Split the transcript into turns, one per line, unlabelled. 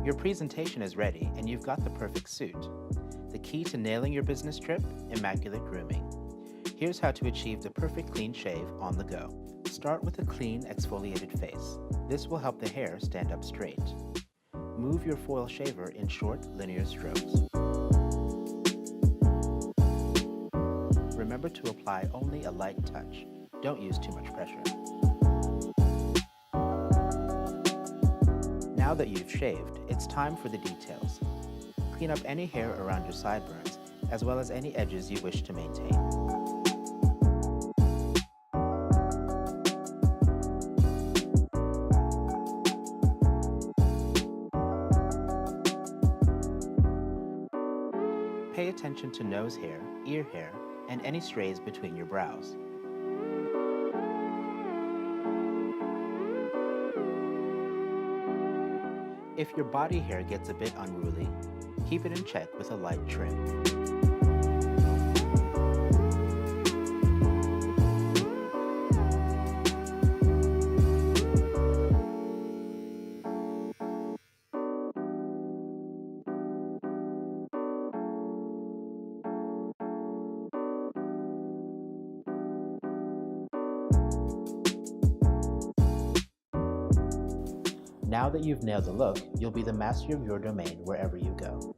Your presentation is ready and you've got the perfect suit. The key to nailing your business trip? Immaculate grooming. Here's how to achieve the perfect clean shave on the go. Start with a clean, exfoliated face. This will help the hair stand up straight. Move your foil shaver in short, linear strokes. Remember to apply only a light touch. Don't use too much pressure. Now that you've shaved, it's time for the details. Clean up any hair around your sideburns, as well as any edges you wish to maintain. Pay attention to nose hair, ear hair, and any strays between your brows. If your body hair gets a bit unruly, keep it in check with a light trim. Now that you've nailed the look, you'll be the master of your domain wherever you go.